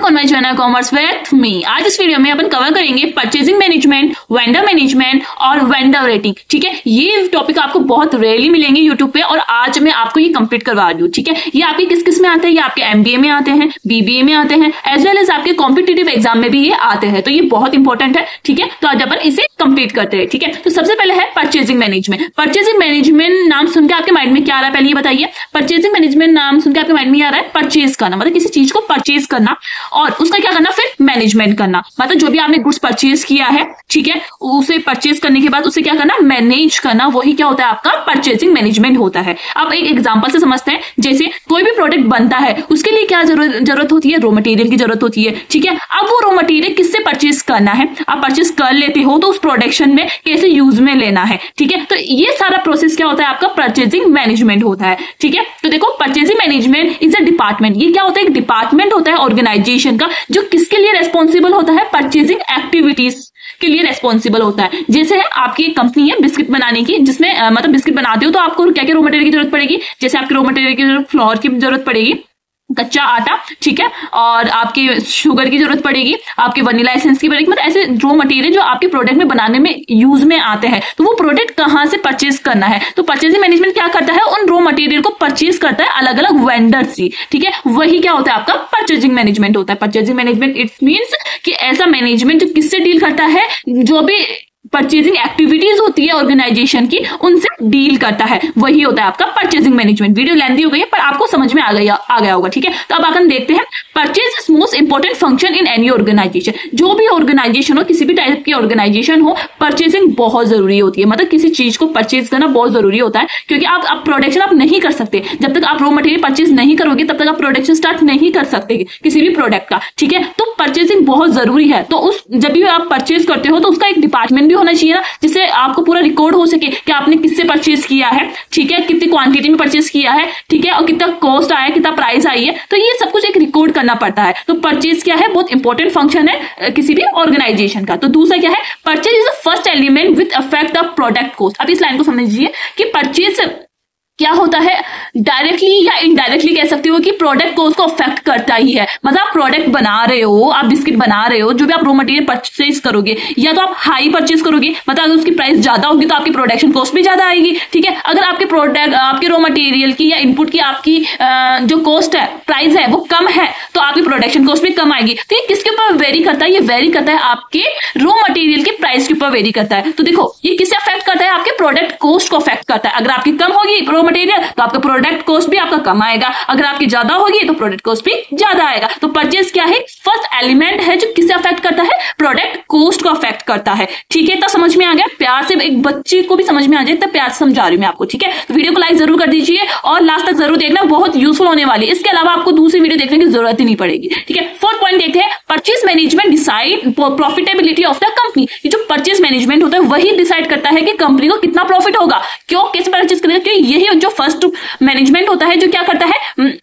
On my channel commerce with me. आज इस video में अपन कवर करेंगे परचेजिंग मैनेजमेंट, वेंडर मैनेजमेंट और वेंडर रेटिंग। ठीक है, ये टॉपिक आपको बहुत रेयरली मिलेंगे यूट्यूब पे और आज मैं आपको ये कंप्लीट करवा रही हूँ। ठीक है, ये आपके किस किस में आते हैं? ये आपके एमबीए में आते हैं, बीबीए में आते हैं, एज वेल एज आपके कॉम्पिटिटिव एग्जाम में भी ये आते हैं। तो ये बहुत इंपॉर्टेंट है। ठीक है, तो आज अपन इसे कंप्लीट करते हैं। ठीक है, तो सबसे पहले है परचेजिंग मैनेजमेंट। परचेजिंग मैनेजमेंट नाम सुन के आपके माइंड में क्या आ रहा है, पहले ये बताइए। परचेजिंग मैनेजमेंट नाम सुन के आपके माइंड में आ रहा है परचेज करना, मतलब किसी चीज को परचेज करना और उसका क्या करना, फिर मैनेजमेंट करना। मतलब जो भी आपने गुड्स परचेज किया है, ठीक है, उसे परचेज करने के बाद उसे क्या करना, मैनेज करना। वही क्या होता है, आपका परचेजिंग मैनेजमेंट होता है। अब एक एग्जांपल से समझते हैं। जैसे कोई भी प्रोडक्ट बनता है, उसके लिए क्या जरूरत होती है, रॉ मटेरियल की जरूरत होती है। ठीक है, अब वो रॉ मटेरियल किससे परचेज करना है, आप परचेज कर लेते हो तो उस प्रोडक्शन में कैसे यूज में लेना है। ठीक है, तो ये सारा प्रोसेस क्या होता है, आपका परचेजिंग मैनेजमेंट होता है। ठीक है, तो देखो purchasing management is a department. ये क्या होता है, एक डिपार्टमेंट होता है ऑर्गेनाइजेशन का, जो किसके लिए रेस्पॉन्सिबल होता है, परचेजिंग एक्टिविटीज के लिए रेस्पॉन्सिबल होता है। जैसे आपकी एक कंपनी है बिस्किट बनाने की, जिसमें मतलब बिस्किट बनाते हो तो आपको क्या क्या रॉ मटेरियल की जरूरत पड़ेगी। जैसे आपके रॉ मटेरियल की जरूरत, फ्लोर की जरूरत पड़ेगी, कच्चा आटा, ठीक है, और आपकी शुगर की जरूरत पड़ेगी, आपके वनीला एसेंस की पड़ेगी। मतलब ऐसे रॉ मटेरियल जो आपके प्रोडक्ट में बनाने में यूज में आते हैं, तो वो प्रोडक्ट कहाँ से परचेज करना है। तो परचेजिंग मैनेजमेंट क्या करता है, उन रॉ मटेरियल को परचेज करता है अलग अलग वेंडर से। ठीक है, वही क्या होता है, आपका परचेजिंग मैनेजमेंट होता है। परचेजिंग मैनेजमेंट इट्स मीन्स कि ऐसा मैनेजमेंट जो किससे डील करता है, जो भी परचेजिंग एक्टिविटीज होती है ऑर्गेनाइजेशन की, उनसे डील करता है, वही होता है आपका परचेजिंग मैनेजमेंट। वीडियो लेंथी हो गई है पर आपको समझ में आ गया होगा। ठीक है, तो अब अपन देखते हैं purchase is most important function in any organisation. जो भी ऑर्गेनाइजेशन हो, किसी भी टाइप की ऑर्गेनाइजेशन हो, परचेजिंग बहुत जरूरी होती है। मतलब किसी चीज को परचेज करना बहुत जरूरी होता है, क्योंकि आप प्रोडक्शन आप नहीं कर सकते जब तक आप रॉ मटेरियल परचेज नहीं करोगे, तब तक आप प्रोडक्शन स्टार्ट नहीं कर सकते किसी भी प्रोडक्ट का। ठीक है, तो परचेजिंग बहुत जरूरी है। तो उस जब भी आप परचेज करते हो तो उसका एक डिपार्टमेंट भी होना चाहिए ना, जिससे आपको पूरा रिकॉर्ड हो सके कि आपने किससे परचेज किया है, ठीक है, कितनी क्वांटिटी में परचेज किया है, ठीक है, और कितना कॉस्ट आया, कितना प्राइस आई है। तो ये सब कुछ एक रिकॉर्ड करना पड़ता है। तो परचेज क्या है, बहुत इंपॉर्टेंट फंक्शन है किसी भी ऑर्गेनाइजेशन का। तो दूसरा क्या है, purchase is the first element with affect the product cost. अब इस लाइन को समझिए कि परचेज क्या होता है, डायरेक्टली या इनडायरेक्टली कह सकते हो कि प्रोडक्ट को उसको अफेक्ट करता ही है। मतलब आप प्रोडक्ट बना रहे हो, आप बिस्किट बना रहे हो, जो भी आप रॉ मटेरियल परचेज करोगे, या तो आप हाई परचेज करोगे, मतलब अगर उसकी प्राइस ज्यादा होगी तो आपकी प्रोडक्शन कॉस्ट भी ज्यादा आएगी। ठीक है, अगर आपके प्रोडक्ट, आपके रॉ मटेरियल की या इनपुट की आपकी जो कॉस्ट है, प्राइस है, वो कम है, तो आपकी प्रोडक्शन कॉस्ट भी कम आएगी। तो ये किसके ऊपर वेरी करता है, ये वेरी करता है आपके रॉ मटेरियल के प्राइस के ऊपर वेरी करता है। तो देखो ये किससे अफेक्ट करता है, आपके प्रोडक्ट कॉस्ट को अफेक्ट करता है। अगर आपकी कम होगी रॉ मटेरियल तो आपका प्रोडक्ट कॉस्ट भी आपका कम आएगा, अगर आपकी ज्यादा होगी तो प्रोडक्ट कॉस्ट भी ज्यादा आएगा। तो परचेज क्या है, फर्स्ट एलिमेंट है जो किसे अफेक्ट करता है, प्रोडक्ट कॉस्ट को अफेक्ट करता है। ठीक है, तो समझ में आ गया, प्यार से एक बच्चे को भी समझ में आ जाए तो प्यार से समझा रही हूं मैं आपको। ठीक है, तो वीडियो को लाइक जरूर कर दीजिए और लास्ट तक जरूर देखना, बहुत यूजफुल होने वाली है। इसके अलावा आपको दूसरी वीडियो देखने की जरूरत ही नहीं पड़ेगी। ठीक है, फोर्थ पॉइंट देखते हैं, purchase management decide profitability of the company. ये जो परचेज मैनेजमेंट होता है वही डिसाइड करता है कि कंपनी को कितना प्रॉफिट होगा, क्यों, कैसे परचेज करेगा। क्योंकि यही जो फर्स्ट मैनेजमेंट होता है जो क्या करता है,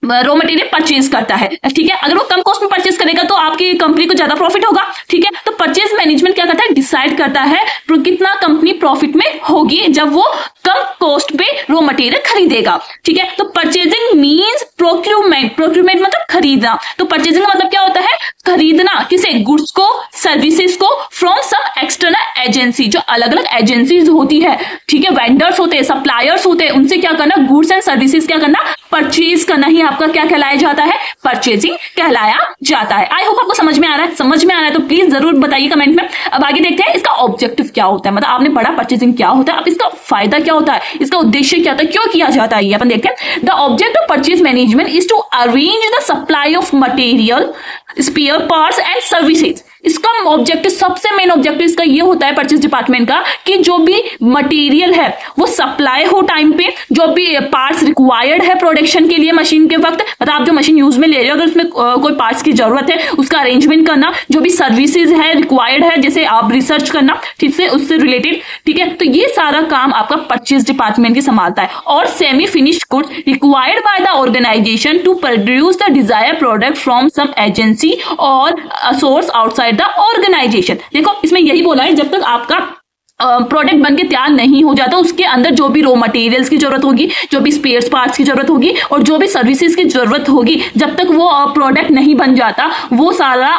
रॉ मटेरियल परचेज करता है। ठीक है, अगर वो कम कॉस्ट में परचेज करेगा तो आपकी कंपनी को ज्यादा प्रॉफिट होगा। ठीक है, तो परचेज मैनेजमेंट क्या करता है, डिसाइड करता है कितना कंपनी प्रॉफिट में होगी जब वो कम कॉस्ट पे रॉ मटेरियल खरीदेगा। ठीक है, तो परचेजिंग मींस प्रोक्यूरमेंट। प्रोक्यूरमेंट मतलब खरीदना। तो परचेजिंग का मतलब क्या होता है, खरीदना किसे, गुड्स को, सर्विसेज को फ्रॉम सम एक्सटर्नल एजेंसी। जो अलग अलग एजेंसीज होती है, ठीक है, वेंडर्स होते हैं, सप्लायर्स होते हैं, उनसे क्या करना, गुड्स एंड सर्विसेज क्या करना, परचेज करना ही आपका क्या कहलाया जाता है, परचेजिंग कहलाया जाता है। आई होप आपको समझ में आ रहा है। समझ में आ रहा है तो प्लीज जरूर बताइए कमेंट में। अब आगे देखते हैं इसका ऑब्जेक्टिव क्या होता है। मतलब आपने पढ़ा परचेजिंग क्या होता है, अब इसका फायदा क्या होता है, इसका उद्देश्य क्या होता है, क्यों किया जाता है, ये अपन देखते हैं। The object of purchase management is to arrange the supply of material, spare parts and services. इसका ऑब्जेक्टिव, सबसे मेन ऑब्जेक्टिव इसका ये होता है परचेज डिपार्टमेंट का, कि जो भी मटेरियल है वो सप्लाई हो टाइम पे, जो भी पार्ट्स रिक्वायर्ड है प्रोडक्शन के लिए मशीन के वक्त, मतलब आप जो मशीन यूज में ले रहे हो अगर उसमें कोई पार्ट्स की जरूरत है उसका अरेंजमेंट करना, जो भी सर्विसेज है रिक्वायर्ड है, जैसे आप रिसर्च करना, ठीक से उससे रिलेटेड। ठीक है, तो ये सारा काम आपका परचेज डिपार्टमेंट की संभालता है। और semi finished goods required by the organisation to produce the desire product from some agency or source outside the organisation. देखो इसमें यही बोला है, जब तक आपका प्रोडक्ट बन के तैयार नहीं हो जाता, उसके अंदर जो भी रॉ मटेरियल्स की जरूरत होगी, जो भी स्पेयर पार्ट्स की जरूरत होगी और जो भी सर्विसेज की जरूरत होगी, जब तक वो प्रोडक्ट नहीं बन जाता, वो सारा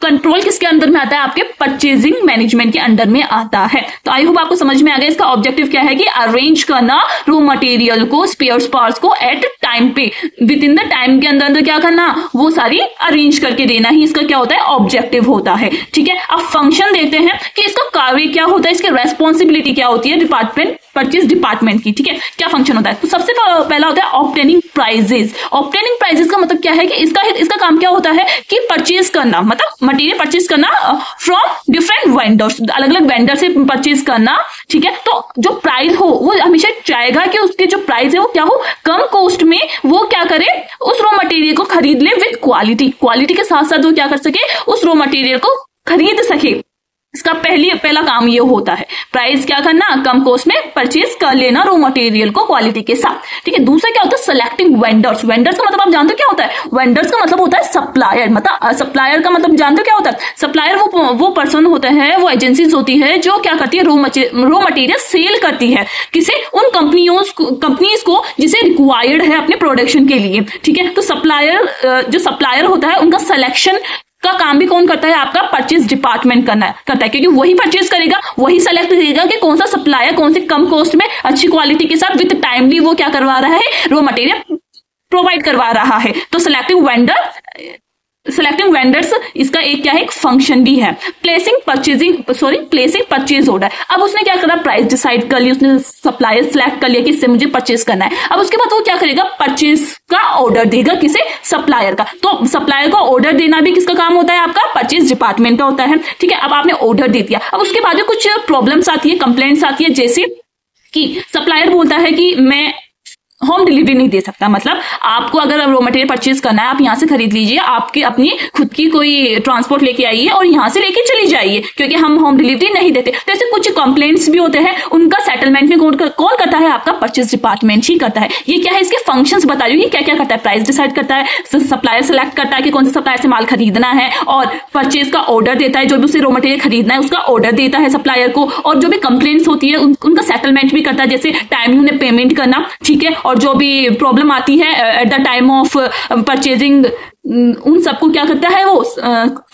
कंट्रोल किसके अंदर में आता है? आपके परचेजिंग मैनेजमेंट के अंडर में आता है। तो आई होप आपको समझ में आ गया इसका ऑब्जेक्टिव क्या है कि अरेंज करना रॉ मटेरियल को, स्पेयर पार्ट्स को एट टाइम पे, विद इन द टाइम के अंदर क्या करना, वो सारी अरेंज करके देना ही इसका क्या होता है? ऑब्जेक्टिव होता है। ठीक है, अब फंक्शन देखते हैं कि इसका कार्य क्या होता है, इसकी रेस्पॉन्सिबिलिटी क्या होती है डिपार्टमेंट, परचेज डिपार्टमेंट की। ठीक है, क्या फंक्शन होता है? तो सबसे पहला होता है ऑब्टेनिंग प्राइजेस। ऑब्टेनिंग प्राइजेस का मतलब क्या है कि इसका काम क्या होता है कि परचेज करना, मतलब मटेरियल परचेज करना फ्रॉम डिफरेंट वेंडर्स, अलग अलग वेंडर से परचेज करना। ठीक है, तो जो प्राइस हो वो हमेशा चाहेगा कि उसके जो प्राइस है वो क्या हो, कम कॉस्ट में वो क्या करे, उस रॉ मटेरियल को खरीद ले विद क्वालिटी। क्वालिटी के साथ साथ वो क्या कर सके, उस रॉ मटेरियल को खरीद सके। इसका पहला काम ये होता है, प्राइस क्या करना, कम कॉस्ट में परचेज कर लेना रॉ मटेरियल को क्वालिटी के साथ। ठीक है, दूसरा क्या होता है? Selecting vendors. वेंडर्स का मतलब आप जानते हो क्या होता है? वेंडर्स का मतलब होता है सप्लायर। मतलब सप्लायर का मतलब जानते हो क्या होता है? सप्लायर वो पर्सन होता है, वो एजेंसीज होती है जो क्या करती है, रॉ मटेरियल सेल करती है किसे, उन कंपनीज को जिसे रिक्वायर्ड है अपने प्रोडक्शन के लिए। ठीक है, तो जो सप्लायर होता है उनका सिलेक्शन का काम भी कौन करता है? आपका परचेज डिपार्टमेंट करता है, क्योंकि वही परचेज करेगा, वही सेलेक्ट करेगा कि कौन सा सप्लायर कौन से कम कॉस्ट में अच्छी क्वालिटी के साथ विद टाइमली वो क्या करवा रहा है, रॉ मटेरियल प्रोवाइड करवा रहा है। तो सेलेक्टिंग वेंडर्स इसका एक क्या है, एक फंक्शन भी है। Placing purchase order. अब उसने क्या करा, प्राइस डिसाइड कर ली, उसने सप्लायर सेलेक्ट कर लिया कि इससे मुझे परचेज करना है। अब उसके बाद वो क्या करेगा, परचेज का ऑर्डर देगा किसे, सप्लायर का। तो सप्लायर को ऑर्डर देना भी किसका काम होता है? आपका परचेज डिपार्टमेंट का होता है। ठीक है, अब आपने ऑर्डर दे दिया, अब उसके बाद कुछ प्रॉब्लम्स आती है, कंप्लेंट्स आती है, जैसे कि सप्लायर बोलता है कि मैं होम डिलीवरी नहीं दे सकता। मतलब आपको अगर रॉ मटेरियल परचेज करना है, आप यहाँ से खरीद लीजिए, आपकी अपनी खुद की कोई ट्रांसपोर्ट लेके आइए और यहाँ से लेके चली जाइए, क्योंकि हम होम डिलीवरी नहीं देते। तो ऐसे कुछ कंप्लेंट्स भी होते हैं, उनका सेटलमेंट में कौन करता है? आपका परचेज डिपार्टमेंट ही करता है। ये क्या है, इसके फंक्शंस बता रही हूँ, ये क्या क्या करता है? प्राइस डिसाइड करता है, सप्लायर सेलेक्ट करता है कि कौन से सप्लायर से माल खरीदना है, और परचेज का ऑर्डर देता है, जो भी उसे रॉ मटेरियल खरीदना है उसका ऑर्डर देता है सप्लायर को, और जो भी कंप्लेंट्स होती है उनका सेटलमेंट भी करता है, जैसे टाइमली उन्हें पेमेंट करना। ठीक है, और जो भी प्रॉब्लम आती है at the time of purchasing, उन सबको क्या करता है, वो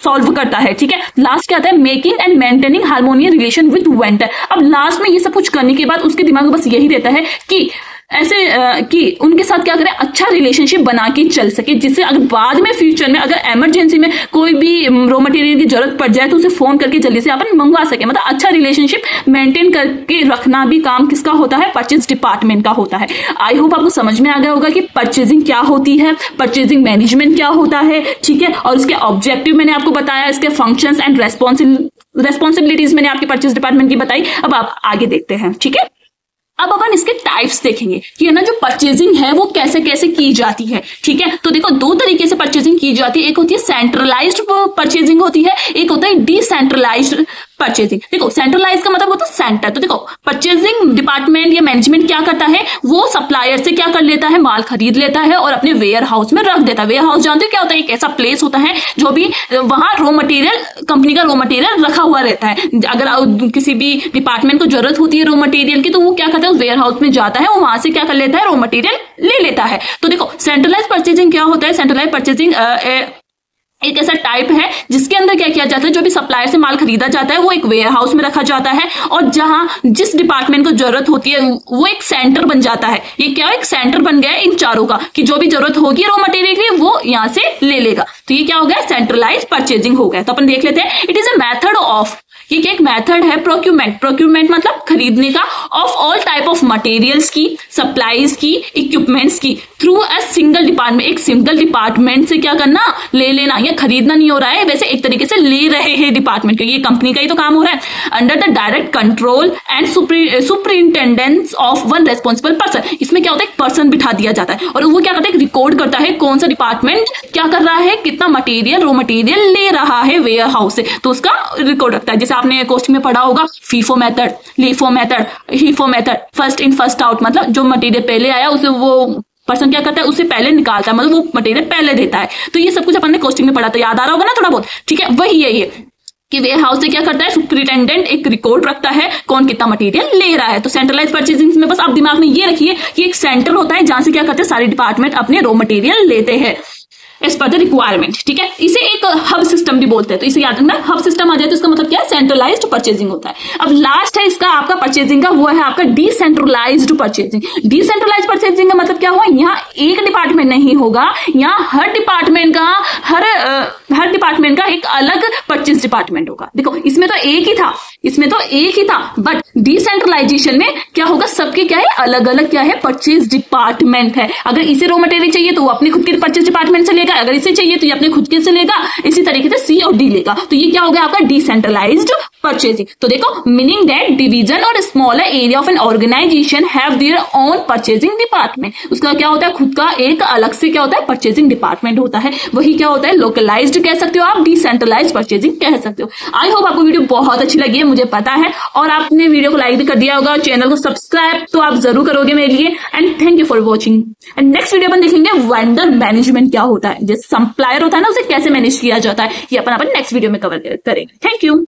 सॉल्व करता है। ठीक है, लास्ट क्या आता है, making and maintaining harmonious relation with vendor. अब लास्ट में ये सब कुछ करने के बाद उसके दिमाग में बस यही रहता है कि ऐसे कि उनके साथ क्या करें, अच्छा रिलेशनशिप बना के चल सके, जिससे अगर बाद में फ्यूचर में अगर इमरजेंसी में कोई भी रॉ मटेरियल की जरूरत पड़ जाए तो उसे फोन करके जल्दी से अपन मंगवा सके। मतलब अच्छा रिलेशनशिप मेंटेन करके रखना भी काम किसका होता है, परचेज डिपार्टमेंट का होता है। आई होप आपको समझ में आ गया होगा कि परचेजिंग क्या होती है, परचेजिंग मैनेजमेंट क्या होता है। ठीक है, और इसके ऑब्जेक्टिव मैंने आपको बताया, इसके फंक्शंस एंड रेस्पॉन्सिबिलिटीज मैंने आपके परचेज डिपार्टमेंट की बताई। अब आप आगे देखते हैं। ठीक है, अब अपन इसके टाइप्स देखेंगे कि है ना, जो परचेजिंग है वो कैसे कैसे की जाती है। ठीक है, तो देखो दो तरीके से परचेजिंग की जाती है, एक होती है सेंट्रलाइज्ड परचेजिंग होती है, एक होता है डिसेंट्रलाइज्ड परचेजिंग। देखो सेंट्रलाइज का मतलब होता है सेंटर। तो देखो परचेजिंग डिपार्टमेंट या मैनेजमेंट क्या करता है, वो सप्लायर से क्या कर लेता है, माल खरीद लेता है और अपने वेयर हाउस में रख देता है। वेयर हाउस जानते हो क्या होता है, एक ऐसा प्लेस होता है जो भी वहां रॉ मटेरियल, कंपनी का रॉ मटेरियल रखा हुआ रहता है। अगर किसी भी डिपार्टमेंट को जरूरत होती है रॉ मटेरियल की, तो वो क्या करता है, वेयर हाउस में जाता है, वो वहां से क्या कर लेता है, रॉ मटेरियल ले लेता है। तो देखो सेंट्रलाइज परचेजिंग क्या होता है, सेंट्रलाइज परचेजिंग एक ऐसा टाइप है जिसके अंदर क्या किया जाता है, जो भी सप्लायर से माल खरीदा जाता है वो एक वेयर हाउस में रखा जाता है, और जहां जिस डिपार्टमेंट को जरूरत होती है वो एक सेंटर बन जाता है। ये क्या, एक सेंटर बन गया है इन चारों का, कि जो भी जरूरत होगी रॉ मटेरियल की वो यहां से ले लेगा। तो ये क्या हो गया, सेंट्रलाइज परचेजिंग हो गया। तो अपन देख लेते हैं, it is a method of, ये क्या एक मेथड है, प्रोक्यूरमेंट मतलब खरीदने का, of all type of materials की, सप्लाईज की, इक्विपमेंट्स की, थ्रू अ सिंगल डिपार्टमेंट। एक सिंगल डिपार्टमेंट से क्या करना, ले लेना। ये खरीदना नहीं हो रहा है, वैसे एक तरीके से ले रहे हैं डिपार्टमेंट, क्योंकि ये कंपनी का ही तो काम हो रहा है। Under the direct control and superintendence of one responsible person. इसमें क्या होता है, एक पर्सन बिठा दिया जाता है और वो क्या करता है, रिकॉर्ड करता है कौन सा डिपार्टमेंट क्या कर रहा है, कितना मटेरियल, रॉ मटेरियल ले रहा है वेयर हाउस से, तो उसका रिकॉर्ड रखता है। जैसे आपने कोस्टिंग में पढ़ा होगा, FIFO method, LIFO method, HIFO method, first in first out, मतलब जो मटेरियल पहले आया उसे वो पर्सन क्या करता है, उससे पहले निकालता है, मतलब वो मटेरियल पहले देता है। तो ये सब कुछ अपन ने कोस्टिंग में पढ़ा, तो याद आ रहा होगा ना थोड़ा बहुत। ठीक है, वही है ये। कि वेयर हाउस से क्या करता है, सुपरिटेंडेंट एक रिकॉर्ड रखता है कौन कितना मटेरियल ले रहा है। तो सेंट्रलाइज परचेजिंग में बस आप दिमाग में ये रखिए कि एक सेंटर होता है जहां से क्या करते हैं, सारे डिपार्टमेंट अपने रॉ मटेरियल लेते हैं एज पर द रिक्वायरमेंट। ठीक है, इसे एक हब सिस्टम भी बोलते हैं। तो इसे याद रखना, हब सिस्टम आ जाए तो इसका मतलब क्या है, सेंट्रलाइज्ड परचेजिंग होता है। अब लास्ट है इसका आपका परचेजिंग का, वो है आपका डिसेंट्रलाइज्ड परचेजिंग। डिसेंट्रलाइज्ड परचेजिंग का मतलब क्या हुआ, यहाँ एक डिपार्टमेंट नहीं होगा, यहाँ हर डिपार्टमेंट का एक अलग परचेज डिपार्टमेंट होगा। देखो इसमें तो एक ही था, बट डिसेंट्रलाइजेशन में क्या होगा, सबके क्या है, अलग अलग क्या है, परचेज डिपार्टमेंट है। अगर इसे रॉ मटेरियल चाहिए तो वो अपने खुद के परचेज डिपार्टमेंट से लेगा, अगर इसे चाहिए तो ये अपने खुद के से लेगा, इसी तरीके से सी और डी लेगा। तो ये क्या हो गया आपका डिसेंट्रलाइज्ड परचेजिंग। तो देखो, meaning that division or smaller area of an organisation have their own purchasing department. उसका क्या होता है, खुद का एक अलग से क्या होता है, परचेजिंग डिपार्टमेंट होता है। वही क्या होता है, लोकलाइज्ड कह सकते हो आप, डिसेंट्रलाइज्ड परचेजिंग कह सकते हो। आई होप आपको वीडियो बहुत अच्छी लगी है, मुझे पता है, और आपने वीडियो को लाइक भी कर दिया होगा, चैनल को सब्सक्राइब तो आप जरूर करोगे मेरे लिए। And thank you for watching. And next video अपन देखेंगे वेंडर मैनेजमेंट क्या होता है, जैसे सप्लायर होता है ना, उसे कैसे मैनेज किया जाता है, ये अपन नेक्स्ट वीडियो में कवर करेंगे। Thank you.